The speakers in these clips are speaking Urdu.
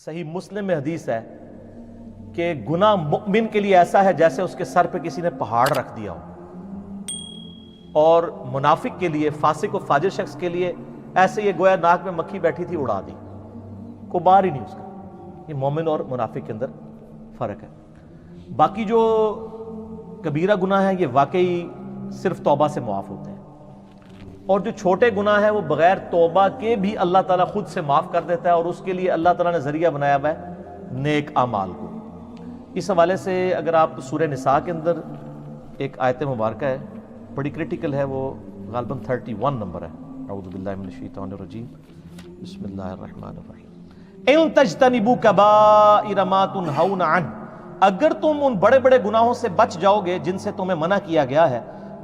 صحیح مسلم میں حدیث ہے کہ گناہ مؤمن کے لیے ایسا ہے جیسے اس کے سر پہ کسی نے پہاڑ رکھ دیا ہو، اور منافق کے لیے، فاسق و فاجر شخص کے لیے ایسے یہ گویا ناک میں مکھی بیٹھی تھی اڑا دی، کوئی بار ہی نہیں اس کا۔ یہ مومن اور منافق کے اندر فرق ہے۔ باقی جو کبیرہ گناہ ہیں یہ واقعی صرف توبہ سے معاف ہوتے ہیں، اور جو چھوٹے گناہ ہیں وہ بغیر توبہ کے بھی اللہ تعالیٰ خود سے معاف کر دیتا ہے، اور اس کے لیے اللہ تعالیٰ نے ذریعہ بنایا ہوا ہے نیک اعمال کو۔ اس حوالے سے اگر آپ سورہ نساء کے اندر ایک آیت مبارکہ ہے، بڑی کریٹیکل ہے، وہ غالباً 31 نمبر ہے۔ اعوذ باللہ من الشیطان الرجیم، بسم اللہ الرحمن الرحیم۔ ان تجتنبوا کبائر ما تنہون عنہ، اگر تم ان بڑے بڑے گناہوں سے بچ جاؤ گے جن سے تمہیں منع کیا گیا ہے،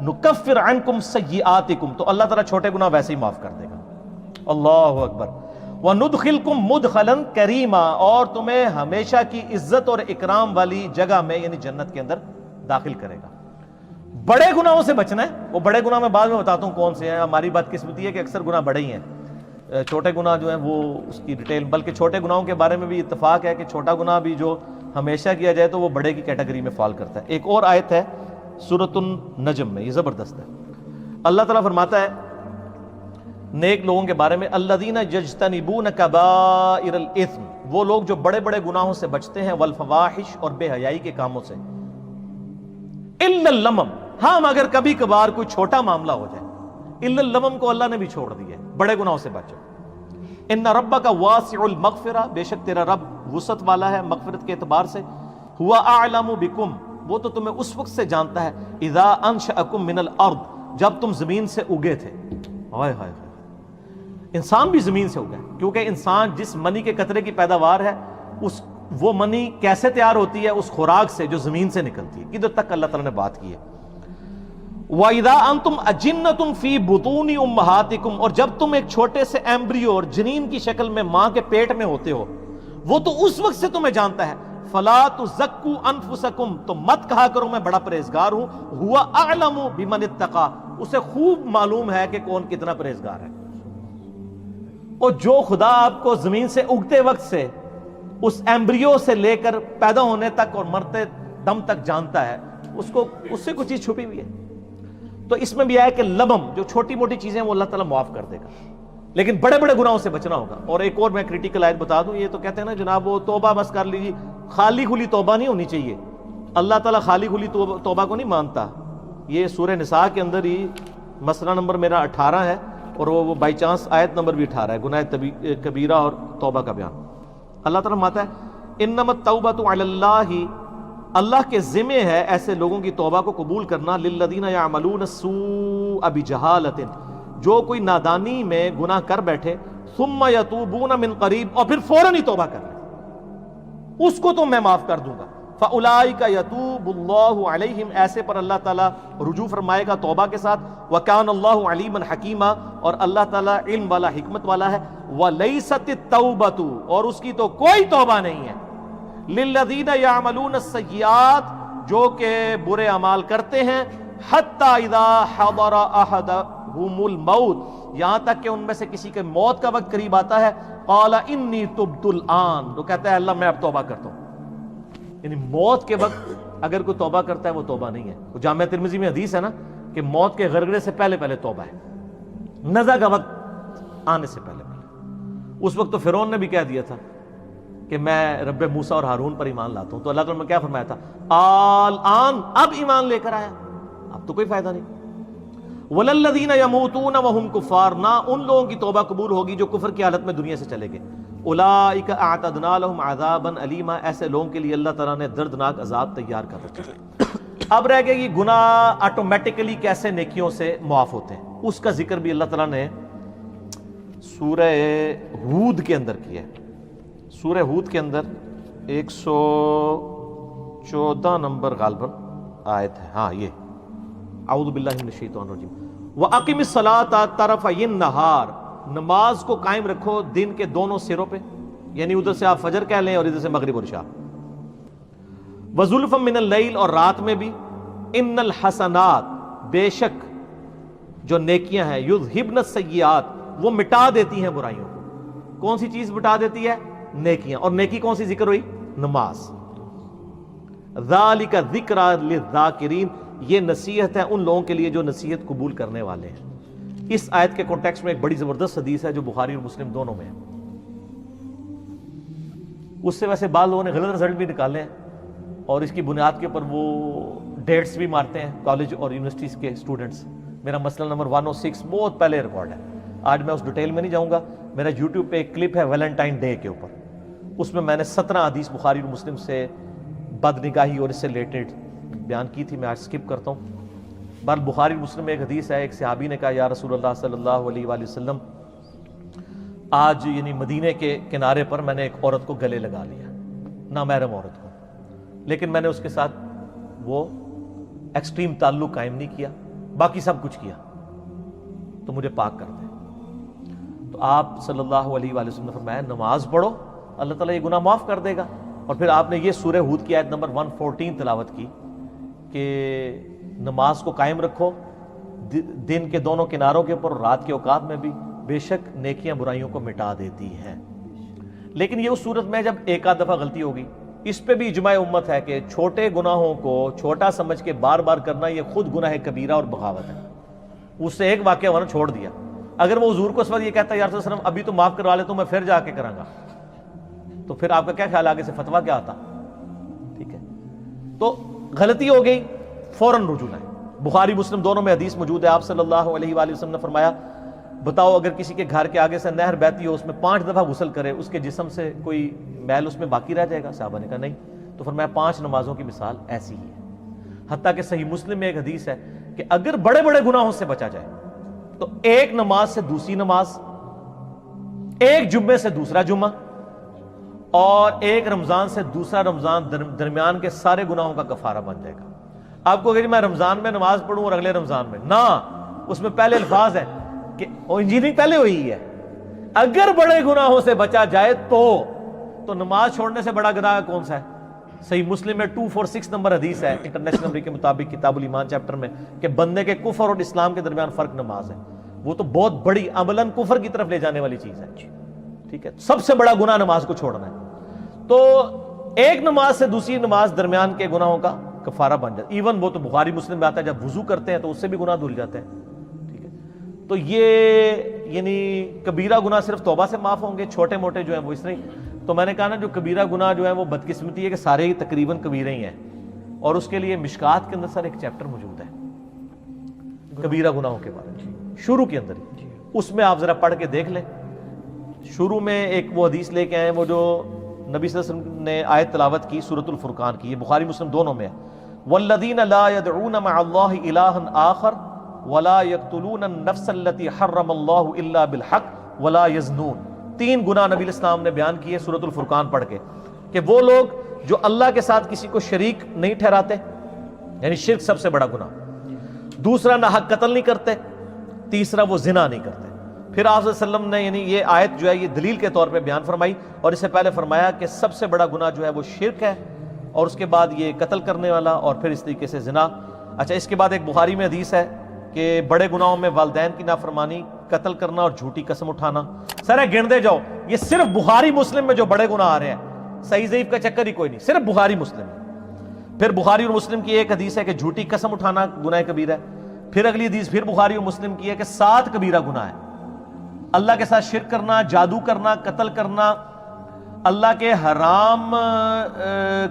نکفر عنکم سیئاتکم، تو اللہ تعالیٰ چھوٹے گناہ ویسے ہی معاف کر دے گا۔ اللہ اکبر۔ وندخلکم مدخلا کریما، اور تمہیں ہمیشہ کی عزت اور اکرام والی جگہ میں یعنی جنت کے اندر داخل کرے گا۔ بڑے گناہوں سے بچنا ہے، وہ بڑے گناہ میں بعد میں بتاتا ہوں کون سے ہیں۔ ہماری بات قسمتی ہے کہ اکثر گناہ بڑے ہی ہیں، چھوٹے گناہ جو ہیں وہ اس کی ڈیٹیل، بلکہ چھوٹے گناہوں کے بارے میں بھی اتفاق ہے کہ چھوٹا گناہ بھی جو ہمیشہ کیا جائے تو وہ بڑے کی کیٹیگری میں فال کرتا ہے۔ ایک اور آیت ہے سورۃ النجم میں، یہ زبردست ہے۔ اللہ تعالیٰ فرماتا ہے نیک لوگوں کے بارے میں، الذین یجتنبون کبائر الاثم، وہ لوگ جو بڑے بڑے گناہوں سے بچتے ہیں، والفواحش، اور بے حیائی کے کاموں سے، الا اللمم، ہاں مگر کبھی کبھار کوئی چھوٹا معاملہ ہو جائے، الا اللمم کو اللہ نے بھی چھوڑ دیا ہے، بڑے گناہوں سے بچو۔ ان ربک واسع المغفرہ، بے شک تیرا رب وسعت والا ہے مغفرت کے اعتبار سے، ہوا اعلم بکم، وہ تو تمہیں اس وقت سے جانتا ہے، اذا انشأکم من الارض، جب تم زمین سے اگے تھے۔ ہائے ہائے، انسان بھی زمین سے اگا ہے، کیونکہ انسان جس منی کے قطرے کی پیداوار ہے، وہ منی کیسے تیار ہوتی ہے؟ اس خوراک سے جو زمین سے نکلتی ہے۔ ادھر تک اللہ تعالیٰ نے بات کی ہے۔ وَإِذَا أَنْتُمْ أَجِنَّةٌ فِي بُطُونِ أُمَّهَاتِكُمْ، اور جب تم ایک چھوٹے سے ایمبریو اور جنین کی شکل میں ماں کے پیٹ میں ہوتے ہو، وہ تو اس وقت سے تمہیں جانتا ہے۔ فَلَا تُزَكُّوا أَنفُسَكُمْ، تو مت کہا کرو میں بڑا پرہیزگار ہوں، هُوَ أَعْلَمُ بِمَنِ اتَّقَىٰ، اسے خوب معلوم ہے کہ کون کتنا پرہیزگار ہے۔ اور جو خدا آپ کو زمین سے اگتے وقت سے، اس ایمبریو سے لے کر پیدا ہونے تک اور مرتے دم تک جانتا ہے، اس سے کچھ چیز چھپی ہوئی ہے۔ تو اس میں بھی آیا کہ لبم، جو چھوٹی موٹی چیزیں وہ اللہ تعالیٰ معاف کر دے گا، لیکن بڑے بڑے گناہوں سے بچنا ہوگا۔ اور ایک اور میں کریٹیکل آیت بتا دوں، یہ تو کہتے ہیں نا جناب وہ توبہ بس کر لیجیے، خالی کھلی توبہ نہیں ہونی چاہیے، اللہ تعالیٰ خالی کھلی توبہ کو نہیں مانتا۔ یہ سورہ نساء کے اندر ہی مسئلہ نمبر میرا 18 ہے، اور وہ بائی چانس آیت نمبر بھی 18 ہے، گناہ کبیرہ اور توبہ کا بیان۔ اللہ تعالیٰ فرماتا ہے انما التوبۃ علی اللہ، اللہ کے ذمہ ہے ایسے لوگوں کی توبہ کو قبول کرنا، للذین یعملون السوء بجہالۃ، جو کوئی نادانی میں گناہ کر بیٹھے، ثم یتوبون من قریب، اور پھر فوراً ہی توبہ کر لیں، اس کو تو میں معاف کر دوں گا۔ فاولئک یتوب اللہ علیہم، ایسے پر اللہ تعالیٰ رجوع فرمائے گا توبہ کے ساتھ۔ وکان اللہ علیما حکیما، اور اللہ تعالیٰ علم والا حکمت والا ہے۔ ولیست التوبۃ، اور اس کی تو کوئی توبہ نہیں ہے، للذین یعملون السیئات، جو کہ برے اعمال کرتے ہیں، حتی اذا حضر احدهم الموت، یہاں تک کہ ان میں سے کسی کے موت کا وقت قریب آتا ہے، قال انی تبت الآن، تو کہتا ہے اللہ میں اب توبہ کرتا ہوں۔ یعنی موت کے وقت اگر کوئی توبہ کرتا ہے وہ توبہ نہیں ہے۔ وہ جامعہ ترمذی میں حدیث ہے نا کہ موت کے غرغرے سے پہلے پہلے توبہ ہے، نزع کا وقت آنے سے پہلے پہلے۔ اس وقت تو فرعون نے بھی کہہ دیا تھا کہ میں رب موسیٰ اور ہارون پر ایمان لاتا ہوں، تو اللہ تعالیٰ نے کیا فرمایا تھا؟ الآن، اب ایمان لے کر آیا، اب تو کوئی فائدہ نہیں۔ وَلَلَّذِينَ يَمُوتُونَ وَهُمْ كُفَّارٌ، نہ ان لوگوں کی توبہ قبول ہوگی جو کفر کی حالت میں دنیا سے چلے گئے۔ اولئک اعتدنا لهم عذابا الیما، ایسے لوگوں کے لیے اللہ تعالیٰ نے دردناک عذاب تیار کر رکھا ہے۔ اب رہ گیا یہ گناہ آٹومیٹکلی کیسے نیکیوں سے معاف ہوتے ہیں، اس کا ذکر بھی اللہ تعالیٰ نے سورہ ہود کے اندر کیا ہے۔ سورہ ہود کے اندر 114 نمبر غالباً آیت ہے، ہاں یہ، اعوذ باللہ من الشیطان الرجیم، وَأَقِمِ الصَّلَاةَ طَرَفَيِ النَّهَارِ، نماز کو قائم رکھو دن کے دونوں سروں پہ، یعنی ادھر سے آپ فجر کہہ لیں اور ادھر سے مغرب اور عشاء۔ وَزُلْفًا مِّنَ اللَّيْلِ، اور رات میں بھی۔ اِنَّ الْحَسَنَاتِ، بے شک جو نیکیاں ہیں، یُذْہِبْنَ السَّیِّئَاتِ، وہ مٹا دیتی ہیں برائیوں کو۔ کون سی چیز مٹا دیتی ہے؟ نیکیاں. اور نیکی کون سی ذکر ہوئی؟ نماز. ذالک ذکریٰ للذاکرین، یہ نصیحت ہے ان لوگوں کے لیے جو نصیحت قبول کرنے والے ہیں. اس آیت کے کانٹیکسٹ میں ایک بڑی زبردست حدیث ہے جو بخاری اور مسلم دونوں میں ہے. اس سے ویسے بعض لوگوں نے غلط رزلٹ بھی نکالے ہیں اور اس کی بنیاد کے اوپر وہ ڈیٹس بھی مارتے ہیں کالج اور یونیورسٹیز کے اسٹوڈنٹس. میرا مسئلہ نمبر 106 بہت پہلے ریکارڈ ہے، آج میں اس ڈیٹیل میں نہیں جاؤں گا. میرا یوٹیوب پہ ایک کلپ ہے ویلنٹائن ڈے کے اوپر، اس میں میں نے 17 حدیث بخاری اور مسلم سے بد نگاہی اور اس سے ریلیٹڈ بیان کی تھی. میں آج سکپ کرتا ہوں. بہرحال بخاری مسلم میں ایک حدیث ہے، ایک صحابی نے کہا یا رسول اللہ صلی اللہ علیہ وآلہ وسلم، آج یعنی مدینے کے کنارے پر میں نے ایک عورت کو گلے لگا لیا، نامحرم عورت کو، لیکن میں نے اس کے ساتھ وہ ایکسٹریم تعلق قائم نہیں کیا، باقی سب کچھ کیا، تو مجھے پاک کر دے. تو آپ صلی اللہ علیہ وآلہ وسلم نے فرمایا نماز پڑھو، اللہ تعالیٰ یہ گناہ معاف کر دے گا. اور پھر آپ نے یہ سورہ ہود کی آیت نمبر 114 تلاوت کی کہ نماز کو قائم رکھو دن کے دونوں کناروں کے اوپر اور رات کے اوقات میں بھی، بے شک نیکیاں برائیوں کو مٹا دیتی ہیں. لیکن یہ اس صورت میں جب ایک آدھ دفعہ غلطی ہوگی. اس پہ بھی اجماع امت ہے کہ چھوٹے گناہوں کو چھوٹا سمجھ کے بار بار کرنا یہ خود گناہ کبیرہ اور بغاوت ہے. اس سے ایک واقعہ ورنہ چھوڑ دیا. اگر وہ حضور کو اس وقت یہ کہتا ہے یا رسول اللہ علیہ وسلم ابھی تو معاف کروا لے تو میں پھر جا کے کراں گا، تو پھر آپ کا کیا خیال آگے سے فتویٰ کیا آتا؟ ٹھیک ہے، تو غلطی ہو گئی فوراً رجوع ہے. بخاری مسلم دونوں میں حدیث موجود ہے. آپ صلی اللہ علیہ وآلہ وسلم نے فرمایا بتاؤ اگر کسی کے گھر کے آگے سے نہر بہتی ہو، اس میں 5 دفعہ غسل کرے، اس کے جسم سے کوئی میل اس میں باقی رہ جائے گا؟ صحابہ نے کہا نہیں. تو فرمایا 5 نمازوں کی مثال ایسی ہی ہے. حتیٰ کہ صحیح مسلم میں ایک حدیث ہے کہ اگر بڑے بڑے گناہوں سے بچا جائے تو ایک نماز سے دوسری نماز، ایک جمعے سے دوسرا جمعہ، اور ایک رمضان سے دوسرا رمضان درمیان کے سارے گناہوں کا کفارہ بن جائے گا. آپ کو کہ میں رمضان میں نماز پڑھوں اور اگلے رمضان میں نہ، اس میں پہلے الفاظ ہیں کہ انجینئرنگ پہلے ہوئی ہے. اگر بڑے گناہوں سے بچا جائے تو نماز چھوڑنے سے بڑا گناہ کون سا ہے؟ صحیح مسلم میں 246 نمبر حدیث ہے انٹرنیشنل نمبر کے مطابق کتاب الایمان چیپٹر میں کہ بندے کے کفر اور اسلام کے درمیان فرق نماز ہے. وہ تو بہت بڑی عملاً کفر کی طرف لے جانے والی چیز ہے. ٹھیک ہے، سب سے بڑا گناہ نماز کو چھوڑنا ہے. تو ایک نماز سے دوسری نماز درمیان کے گناہوں کا کفارہ بن جاتا ہے. ایون وہ تو بخاری مسلم میں آتا ہے جب وضو کرتے ہیں تو اس سے بھی گناہ دھل جاتے ہیں. ٹھیک ہے، تو یہ یعنی کبیرہ گناہ صرف توبہ سے معاف ہوں گے، چھوٹے موٹے جو ہیں وہ اس طرح. تو میں نے کہا نا جو کبیرہ گناہ جو ہے وہ بدقسمتی ہے کہ سارے ہی تقریباً کبیرہ ہی ہیں، اور اس کے لیے مشکات کے اندر سر ایک چیپٹر موجود ہے کبیرہ گناہوں کے بارے میں، شروع کے اندر ہی. اس میں آپ ذرا پڑھ کے دیکھ لیں. شروع میں ایک وہ حدیث لے کے آئے وہ جو نبی صلی اللہ علیہ وسلم نے آیت تلاوت کی سورۃ الفرقان کی، یہ بخاری مسلم دونوں میں ہے. والذین لا يدعون مع اللہ الہا آخر ولا يقتلون النفس التي حرم اللہ الا بالحق ولا يزنون. 3 گناہ نبی الاسلام نے بیان کیے سورۃ الفرقان پڑھ کے کہ وہ لوگ جو اللہ کے ساتھ کسی کو شریک نہیں ٹھہراتے، یعنی شرک سب سے بڑا گناہ. دوسرا نہ حق قتل نہیں کرتے. تیسرا وہ زنا نہیں کرتے. پھر آپ صلی اللہ علیہ وسلم نے یعنی یہ آیت جو ہے یہ دلیل کے طور پہ بیان فرمائی، اور اس سے پہلے فرمایا کہ سب سے بڑا گناہ جو ہے وہ شرک ہے، اور اس کے بعد یہ قتل کرنے والا، اور پھر اس طریقے سے زنا. اچھا، اس کے بعد ایک بخاری میں حدیث ہے کہ بڑے گناہوں میں والدین کی نافرمانی، قتل کرنا اور جھوٹی قسم اٹھانا. سر گنتے جاؤ، یہ صرف بخاری مسلم میں جو بڑے گناہ آ رہے ہیں، صحیح ضعیف کا چکر ہی کوئی نہیں، صرف بخاری مسلم میں. پھر بخاری اور مسلم کی ایک حدیث ہے کہ جھوٹی قسم اٹھانا گناہ کبیرہ ہے. پھر اگلی حدیث پھر بخاری اور مسلم کی ہے کہ 7 کبیرہ گناہ ہے. اللہ کے ساتھ شرک کرنا، جادو کرنا، قتل کرنا، اللہ کے حرام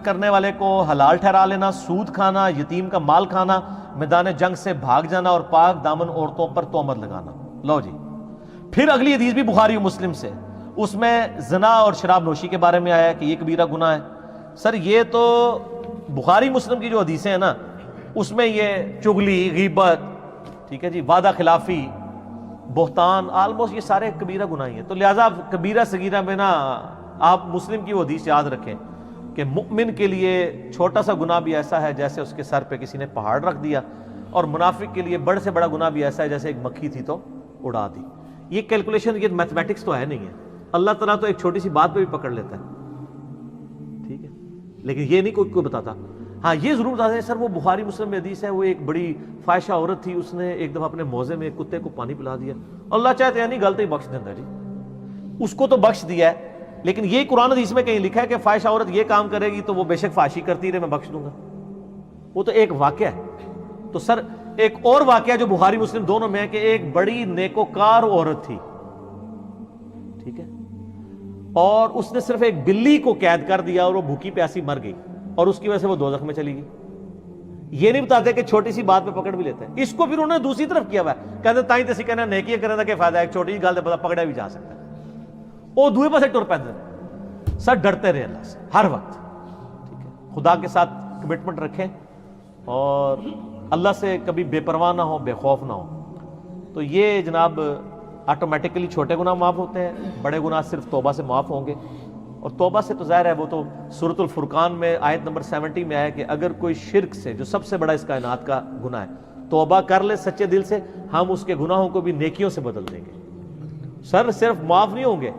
کرنے والے کو حلال ٹھہرا لینا، سود کھانا، یتیم کا مال کھانا، میدان جنگ سے بھاگ جانا، اور پاک دامن عورتوں پر تہمت لگانا. لو جی، پھر اگلی حدیث بھی بخاری و مسلم سے، اس میں زنا اور شراب نوشی کے بارے میں آیا کہ یہ کبیرہ گناہ ہے. سر یہ تو بخاری مسلم کی جو حدیثیں ہیں نا، اس میں یہ چغلی، غیبت، ٹھیک ہے جی، وعدہ خلافی، بہتان، آلموسٹ یہ سارے کبیرہ گناہ ہیں. تو لہٰذا کبیرہ صغیرہ میں نا آپ مسلم کی وہ حدیث یاد رکھیں کہ مؤمن کے لیے چھوٹا سا گناہ بھی ایسا ہے جیسے اس کے سر پہ کسی نے پہاڑ رکھ دیا، اور منافق کے لیے بڑے سے بڑا گناہ بھی ایسا ہے جیسے ایک مکھی تھی تو اڑا دی. یہ کیلکولیشن، یہ میتھمیٹکس تو ہے نہیں ہے. اللہ تعالیٰ تو ایک چھوٹی سی بات پہ بھی پکڑ لیتا ہے. ٹھیک ہے، لیکن یہ نہیں کوئی بتاتا. ہاں یہ ضرور بتاتے ہیں سر وہ بخاری مسلم میں حدیث ہے، وہ ایک بڑی فاحشہ عورت تھی، اس نے ایک دفعہ اپنے موزے میں ایک کتے کو پانی پلا دیا. اللہ چاہتے ہیں نہیں غلطی بخش دیتا ہے جی، اس کو تو بخش دیا ہے، لیکن یہ قرآن حدیث میں کہیں لکھا ہے کہ فاحشہ عورت یہ کام کرے گی تو وہ بے شک فحاشی کرتی رہے، میں بخش دوں گا؟ وہ تو ایک واقعہ ہے۔ تو سر ایک اور واقعہ جو بخاری مسلم دونوں میں ہے کہ ایک بڑی نیکوکار عورت تھی، ٹھیک ہے، اور اس نے صرف ایک بلی کو قید کر دیا اور وہ بھوکی پیاسی مر گئی، اور اس کی وجہ سے وہ دوزخ میں چلی گئی۔ یہ نہیں بتاتے کہ چھوٹی سی بات پہ پکڑ بھی لیتے ہیں، اس کو پھر انہوں نے دوسری طرف کیا ہوا ہے، کہتے تائیں تسی کہنا نیکیاں کرنے دا کہ فائدہ ہے، ایک چھوٹی سی گل تے پتہ پکڑا بھی جا سکتا ہے، وہ دوسرے پاسے ٹر پیندے۔ سر ڈرتے رہے اللہ سے ہر وقت، ٹھیک ہے، خدا کے ساتھ کمٹمنٹ رکھیں اور اللہ سے کبھی بے پرواہ نہ ہو، بے خوف نہ ہو، تو یہ جناب آٹومیٹکلی چھوٹے گناہ معاف ہوتے ہیں، بڑے گناہ صرف توبہ سے معاف ہوں گے۔ اور توبہ سے تو ظاہر ہے وہ تو سورۃ الفرقان میں آیت نمبر 70 میں آیا کہ اگر کوئی شرک سے، جو سب سے بڑا اس کائنات کا گناہ ہے، توبہ کر لے سچے دل سے، ہم اس کے گناہوں کو بھی نیکیوں سے بدل دیں گے۔ سر صرف معاف نہیں ہوں گے،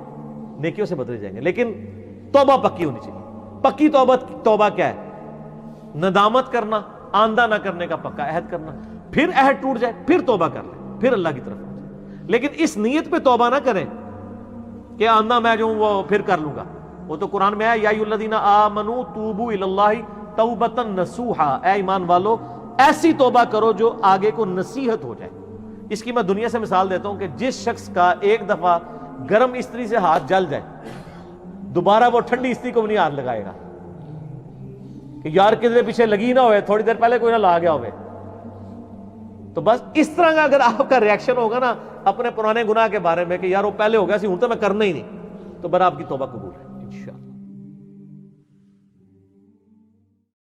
نیکیوں سے بدلے جائیں گے، لیکن توبہ پکی ہونی چاہیے۔ پکی توبہ کیا ہے؟ ندامت کرنا، آندہ نہ کرنے کا پکا عہد کرنا، پھر عہد ٹوٹ جائے پھر توبہ کر لیں، پھر اللہ کی طرف آ جائے، لیکن اس نیت پہ توبہ نہ کریں کہ آندہ میں جو ہوں وہ پھر کر لوں گا۔ وہ تو قرآن میں ہے یا ایھا الذین آمنوا توبوا الی اللہ توبۃ نصوحا، اے ایمان والو ایسی توبہ کرو جو آگے کو نصیحت ہو جائے۔ اس کی میں دنیا سے مثال دیتا ہوں کہ جس شخص کا ایک دفعہ گرم استری سے ہاتھ جل جائے، دوبارہ وہ ٹھنڈی استری کو بھی نہیں ہاتھ لگائے گا کہ یار کدھر پیچھے لگی نہ ہوئے، تھوڑی دیر پہلے کوئی نہ لا گیا ہوئے۔ تو بس اس طرح کا اگر آپ کا ریاکشن ہوگا نا اپنے پرانے گناہ کے بارے میں کہ یار وہ پہلے ہو گیا سی ہوں تو میں کرنا ہی نہیں، تو بر آپ کی توبہ قبول ہے انشاءاللہ۔